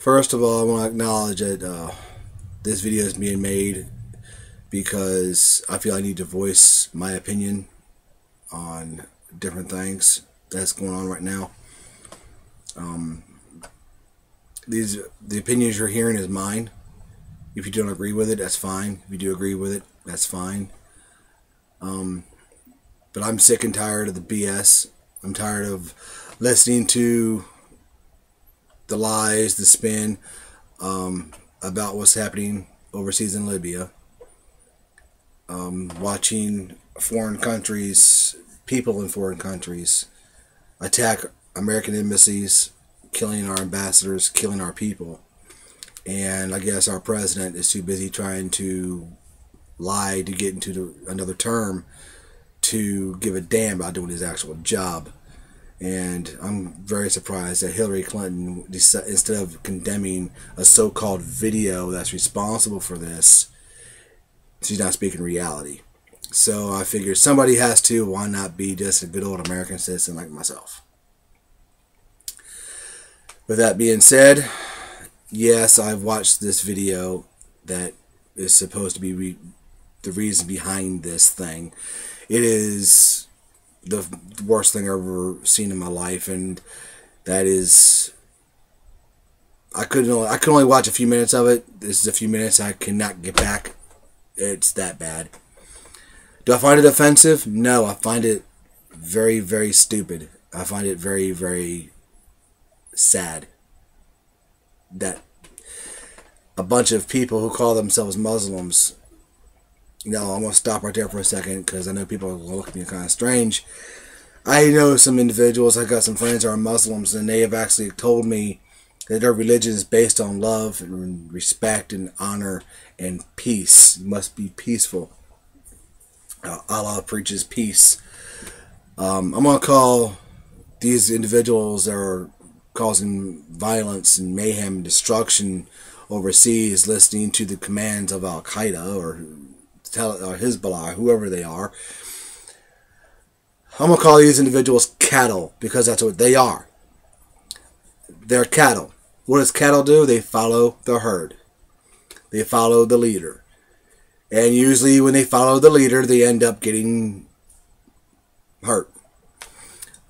First of all, I want to acknowledge that this video is being made because I feel I need to voice my opinion on different things that's going on right now. The opinions you're hearing is mine. If you don't agree with it, that's fine. If you do agree with it, that's fine. But I'm sick and tired of the BS. I'm tired of listening to the lies, the spin about what's happening overseas in Libya. Watching foreign countries, people in foreign countries, attack American embassies, killing our ambassadors, killing our people. And I guess our president is too busy trying to lie to get into another term to give a damn about doing his actual job. And I'm very surprised that Hillary Clinton, instead of condemning a so-called video that's responsible for this, she's not speaking reality. So I figured somebody has to. Why not be just a good old American citizen like myself? With that being said, yes, I've watched this video that is supposed to be the reason behind this thing. It is the worst thing I've ever seen in my life, and that is, I could only watch a few minutes of it. This is a few minutes I cannot get back. It's that bad. Do I find it offensive? No, I find it very, very stupid. I find it very, very sad that a bunch of people who call themselves Muslims. No, I'm going to stop right there for a second because I know people are going to look at me kind of strange. I know some individuals, I got some friends who are Muslims, and they have actually told me that their religion is based on love and respect and honor and peace. You must be peaceful. Allah preaches peace. I'm going to call these individuals that are causing violence and mayhem and destruction overseas, listening to the commands of Al-Qaeda or Hezbollah, whoever they are. I'm going to call these individuals cattle because that's what they are. They're cattle. What does cattle do? They follow the herd. They follow the leader. And usually when they follow the leader, they end up getting hurt.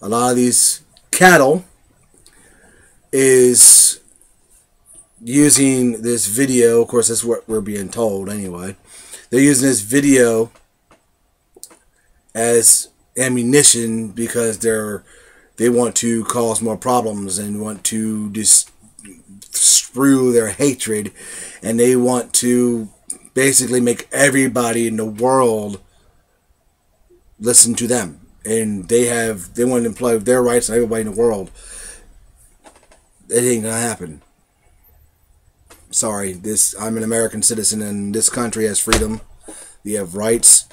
A lot of these cattle is using this video. Of course, that's what we're being told anyway. They're using this video as ammunition because they want to cause more problems and want to just sprue their hatred, and they want to basically make everybody in the world listen to them, and they want to imply their rights on everybody in the world. It ain't gonna happen. Sorry, I'm an American citizen, and this country has freedom. We have rights,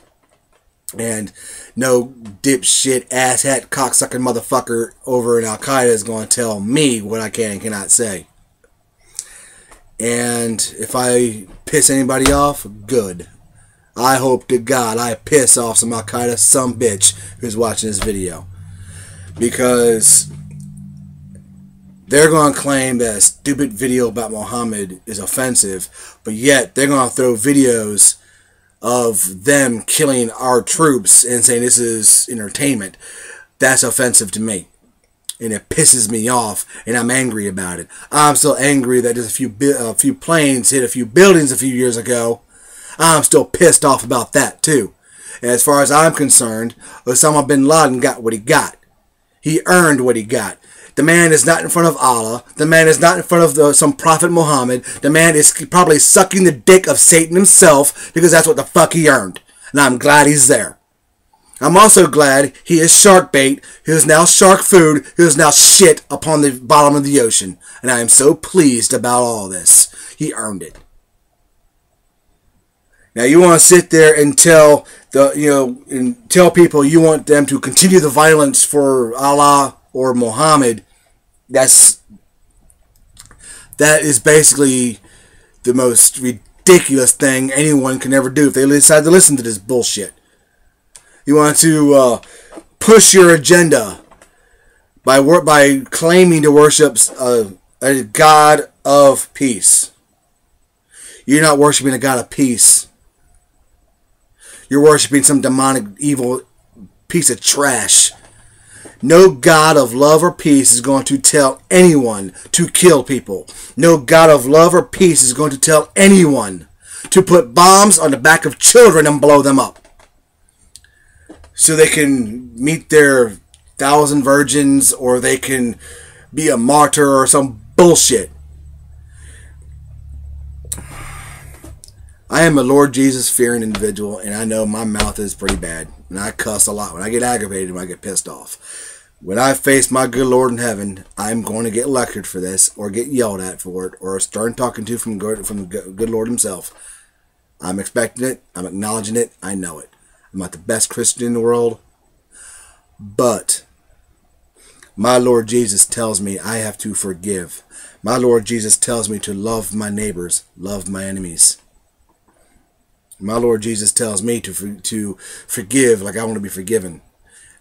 and no dipshit, asshat, cocksucking motherfucker over in Al-Qaeda is going to tell me what I can and cannot say. And if I piss anybody off, good. I hope to God I piss off some Al-Qaeda some bitch who's watching this video, because they're going to claim that a stupid video about Muhammad is offensive, but yet they're going to throw videos of them killing our troops and saying this is entertainment. That's offensive to me. And it pisses me off, and I'm angry about it. I'm still angry that just a few planes hit a few buildings a few years ago. I'm still pissed off about that, too. And as far as I'm concerned, Osama bin Laden got what he got. He earned what he got. The man is not in front of Allah. The man is not in front of some prophet Muhammad. The man is probably sucking the dick of Satan himself because that's what the fuck he earned. And I'm glad he's there. I'm also glad he is shark bait, he is now shark food, he is now shit upon the bottom of the ocean. And I am so pleased about all this. He earned it. Now you want to sit there and tell people you want them to continue the violence for Allah or Muhammad. That is basically the most ridiculous thing anyone can ever do if they decide to listen to this bullshit. You want to push your agenda by claiming to worship a God of peace. You're not worshiping a God of peace. You're worshiping some demonic, evil piece of trash. No God of love or peace is going to tell anyone to kill people. No God of love or peace is going to tell anyone to put bombs on the back of children and blow them up, so they can meet their 1,000 virgins, or they can be a martyr or some bullshit. I am a Lord Jesus fearing individual, and I know my mouth is pretty bad, and I cuss a lot when I get aggravated, when I get pissed off. When I face my good Lord in heaven, I'm going to get lectured for this, or get yelled at for it, or start talking to from the good Lord himself. I'm expecting it. I'm acknowledging it. I know it. I'm not the best Christian in the world, but my Lord Jesus tells me I have to forgive. My Lord Jesus tells me to love my neighbors, love my enemies. My Lord Jesus tells me to forgive like I want to be forgiven.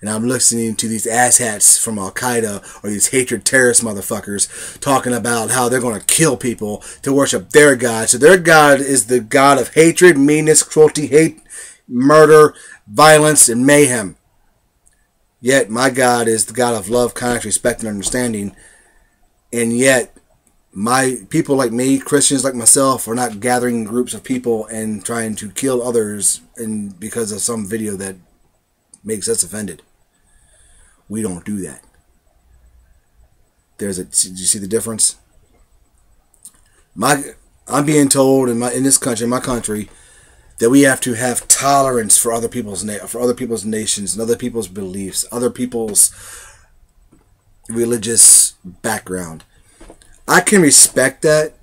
And I'm listening to these asshats from Al-Qaeda or these hatred terrorist motherfuckers talking about how they're going to kill people to worship their God. So their God is the God of hatred, meanness, cruelty, hate, murder, violence, and mayhem. Yet my God is the God of love, kindness, respect, and understanding. And yet my people like me, Christians like myself, are not gathering groups of people and trying to kill others and because of some video that makes us offended. We don't do that. Did you see the difference? I'm being told in this country, my country, that we have to have tolerance for other people's nations and other people's beliefs, other people's religious background. I can respect that,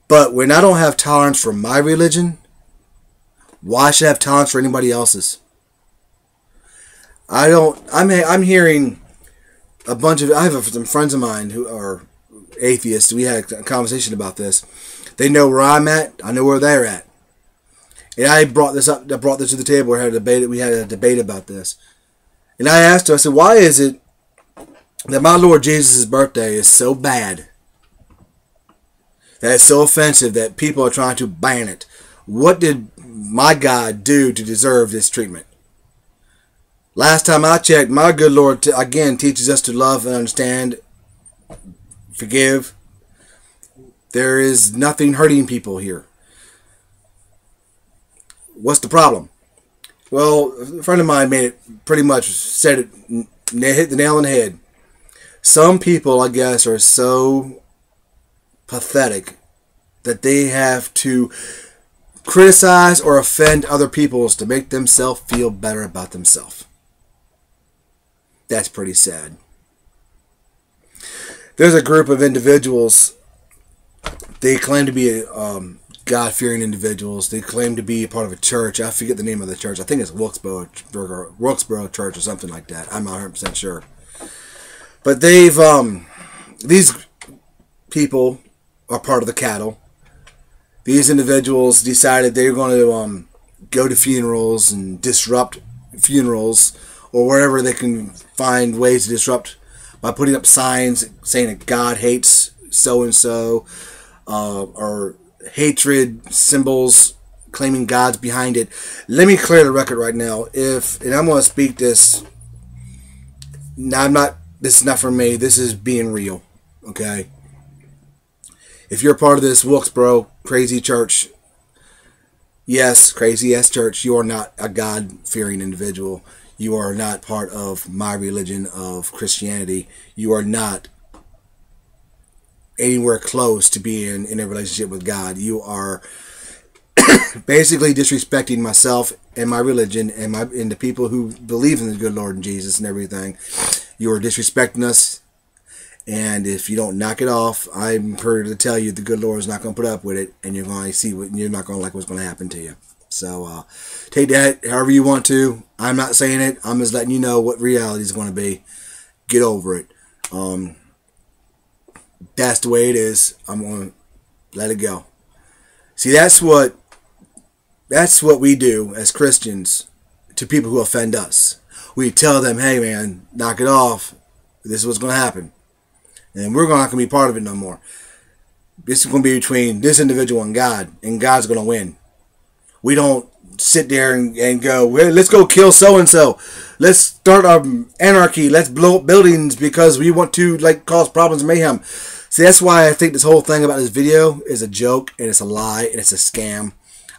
but when I don't have tolerance for my religion, why should I have tolerance for anybody else's? I'm hearing a bunch of, I have some friends of mine who are atheists. We had a conversation about this. They know where I'm at. I know where they're at. And I brought this to the table. We had a debate about this. And I asked her, I said, why is it that my Lord Jesus' birthday is so bad, that it's so offensive that people are trying to ban it? What did my God do to deserve this treatment? Last time I checked, my good Lord again teaches us to love and understand, forgive. There is nothing hurting people here. What's the problem? Well, a friend of mine made it, pretty much said it, hit the nail on the head. Some people, I guess, are so pathetic that they have to criticize or offend other people to make themselves feel better about themselves. That's pretty sad. There's a group of individuals, they claim to be God-fearing individuals. They claim to be a part of a church. I forget the name of the church. I think it's Wilkesboro Church or something like that. I'm not 100% sure. But these people are part of the cattle. These individuals decided they were going to go to funerals and disrupt funerals, or wherever they can find ways to disrupt by putting up signs saying that God hates so-and-so, or hatred symbols claiming God's behind it. Let me clear the record right now. And I'm going to speak this. Now, this is not for me. This is being real. Okay? If you're part of this Wilkesboro crazy church, yes, crazy ass church, you are not a God-fearing individual. You are not part of my religion of Christianity. You are not anywhere close to being in a relationship with God. You are basically disrespecting myself and my religion and the people who believe in the good Lord and Jesus and everything. You are disrespecting us. And if you don't knock it off, I'm here to tell you the good Lord is not going to put up with it, and you're going to you're not going to like what's going to happen to you. So take that however you want to. I'm not saying it. I'm just letting you know what reality is going to be. Get over it. That's the way it is. I'm going to let it go. See, that's what we do as Christians to people who offend us. We tell them, hey man, knock it off. This is what's going to happen. And we're not going to be part of it no more. This is going to be between this individual and God's going to win. We don't sit there and go, well, let's go kill so-and-so. Let's start our anarchy. Let's blow up buildings because we want to like cause problems and mayhem. See, that's why I think this whole thing about this video is a joke and it's a lie and it's a scam.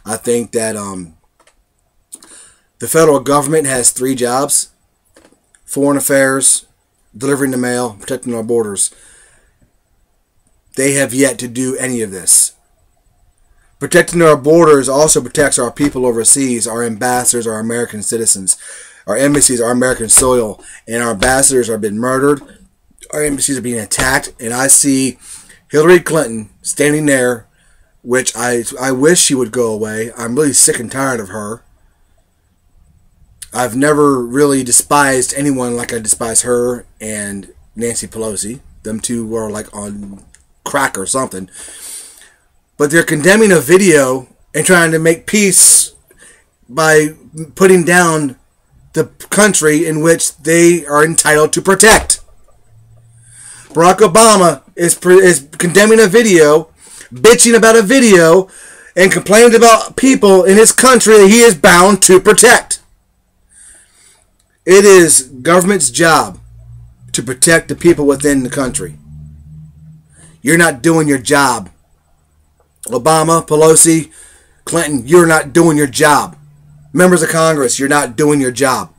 I think that the federal government has 3 jobs: foreign affairs, delivering the mail, protecting our borders. They have yet to do any of this. Protecting our borders also protects our people overseas, our ambassadors, our American citizens. Our embassies are American soil, and our ambassadors are being murdered. Our embassies are being attacked, and I see Hillary Clinton standing there, which I wish she would go away. I'm really sick and tired of her. I've never really despised anyone like I despise her and Nancy Pelosi. Them two were like on crack or something. But they're condemning a video and trying to make peace by putting down the country in which they are entitled to protect. Barack Obama is condemning a video, bitching about a video, and complaining about people in his country that he is bound to protect. It is government's job to protect the people within the country. You're not doing your job. Obama, Pelosi, Clinton, you're not doing your job. Members of Congress, you're not doing your job.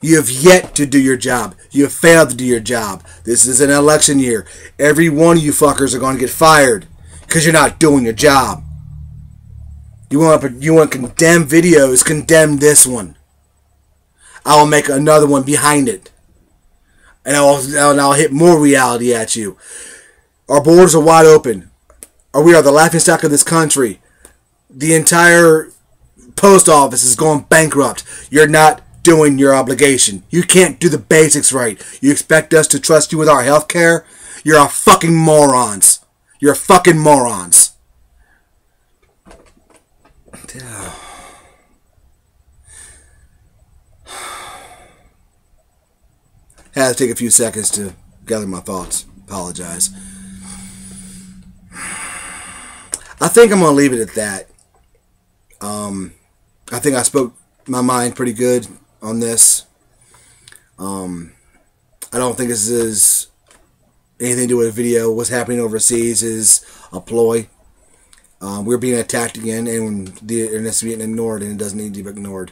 You have yet to do your job. You have failed to do your job. This is an election year. Every one of you fuckers are going to get fired because you're not doing your job. You want to condemn videos, condemn this one. I will make another one behind it. And I'll hit more reality at you. Our borders are wide open. We are the laughingstock of this country. The entire post office is going bankrupt. You're not doing your obligation. You can't do the basics right. You expect us to trust you with our health care? You're a fucking morons. You're fucking morons. Had to take a few seconds to gather my thoughts. Apologize. I think I'm going to leave it at that. I think I spoke my mind pretty good on this. I don't think this is anything to do with a video. What's happening overseas is a ploy. We're being attacked again, and it's being ignored, and it doesn't need to be ignored.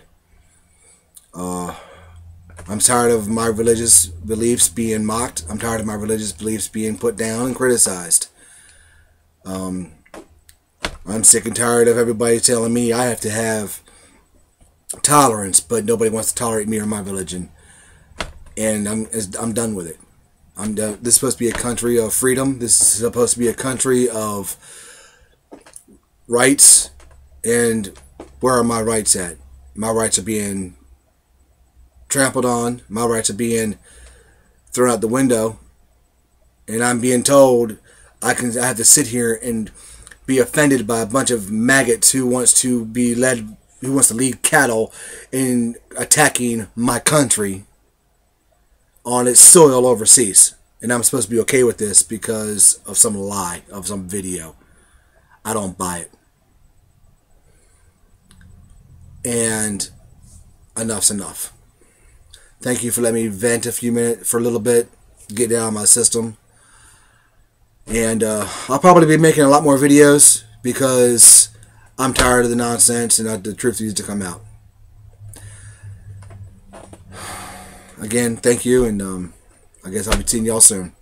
I'm tired of my religious beliefs being mocked. I'm tired of my religious beliefs being put down and criticized. I'm sick and tired of everybody telling me I have to have tolerance, but nobody wants to tolerate me or my religion. And I'm done with it. I'm done. This is supposed to be a country of freedom. This is supposed to be a country of rights. And where are my rights at? My rights are being trampled on. My rights are being thrown out the window. And I'm being told I have to sit here and be offended by a bunch of maggots who wants to lead cattle in attacking my country on its soil overseas. And I'm supposed to be okay with this because of some lie, of some video. I don't buy it. And enough's enough. Thank you for letting me vent for a little bit, get down on my system. And I'll probably be making a lot more videos because I'm tired of the nonsense and the truth needs to come out. Again, thank you, and I guess I'll be seeing y'all soon.